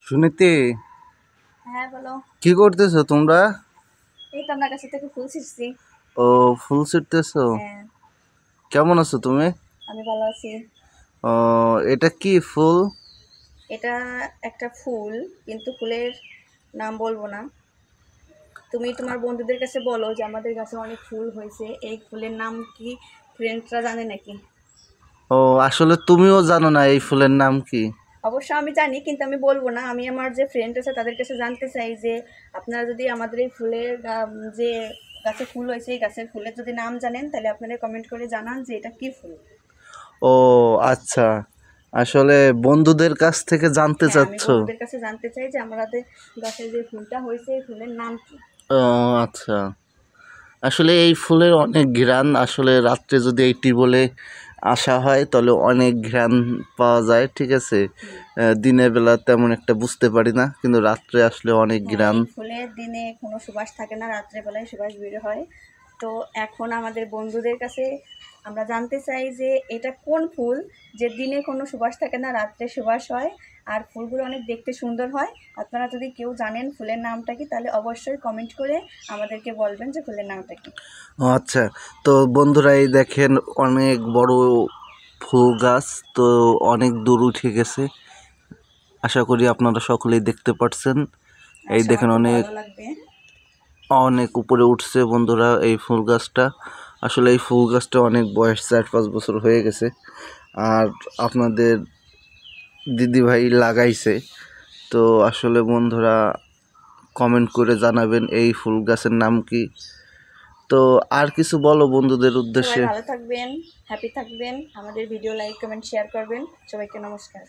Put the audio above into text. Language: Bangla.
সুনীতি, হ্যাঁ বলো। কি করতেছো তোমরা? এই তো আমরা কাছে থেকে ফুল ছিঁড়ছি। ও, ফুল ছিঁড়তেছো? হ্যাঁ। কেমন আছো তুমি? আমি ভালো আছি। ও, এটা কি ফুল? এটা একটা ফুল, কিন্তু ফুলের নাম বলবো না। তুমি তোমার বন্ধুদের কাছে বলো যে আমাদের কাছে অনেক ফুল হয়েছে, এই ফুলের নাম কি ফ্রেন্ডরা জানে নাকি? ও, আসলে তুমিও জানো না এই ফুলের নাম কি? অবশ্য আমি জানি, কিন্তু আমি বলবো না। আমি আমার যে ফ্রেন্ড আছে তাদের কাছে জানতে চাই যে আপনারা যদি আমাদের এই ফুলের যে গাছে ফুল হয়েছে, এই গাছের ফুলের যদি নাম জানেন তাহলে আপনারা কমেন্ট করে জানান যে এটা কি ফুল। ও আচ্ছা, আসলে বন্ধুদের কাছ থেকে জানতে হ্যাঁ, আমি চাচ্ছ? বন্ধুদের কাছে জানতে চাই যে আমাদের গাছের যে ফুলটা হয়েছে এই ফুলের নাম কি। ও আচ্ছা, আসলে এই ফুলের অনেক ঘ্রাণ, আসলে রাত্রে যদি এই টিউবওয়েলে আসা হয় তাহলে অনেক ঘ্রাণ পাওয়া যায়, ঠিক আছে। দিনের বেলা তেমন একটা বুঝতে পারি না, কিন্তু রাত্রে আসলে অনেক হ্যাঁ, ঘ্রাণ। এই ফুলের দিনে কোনো সুবাস থাকে না, রাত্রেবেলায় সুবাস বের হয়। তো এখন আমাদের বন্ধুদের কাছে আমরা জানতে চাই যে এটা কোন ফুল, যে দিনে কোনো সুবাস থাকে না, রাত্রে সুবাস হয়, আর ফুলগুলো অনেক দেখতে সুন্দর হয়। আপনারা যদি কেউ জানেন ফুলের নামটা কি, তাহলে অবশ্যই কমেন্ট করে আমাদেরকে বলবেন যে ফুলের নামটা কি। ও আচ্ছা, তো বন্ধুরা এই দেখেন অনেক বড় ফুল গাছ, তো অনেক দূর উঠে গেছে। আশা করি আপনারা সকলেই দেখতে পাচ্ছেন। এই আচ্ছা, আমার দেখেন খুব অনেক ভালো লাগবে। অনেক উপরে উঠছে বন্ধুরা এই ফুল গাছটা। আসলে এই ফুল গাছটা অনেক বয়স, 4-5 বছর হয়ে গেছে। আর আপনাদের দিদিভাই লাগাইছে। তো আসলে বন্ধুরা কমেন্ট করে জানাবেন এই ফুল গাছের নাম কি। তো আর কিছু বলো বন্ধুদের সবাই উদ্দেশ্যে। ভালো থাকবেন, হ্যাপি থাকবেন, আমাদের ভিডিও লাইক কমেন্ট শেয়ার করবেন। সবাইকে নমস্কার।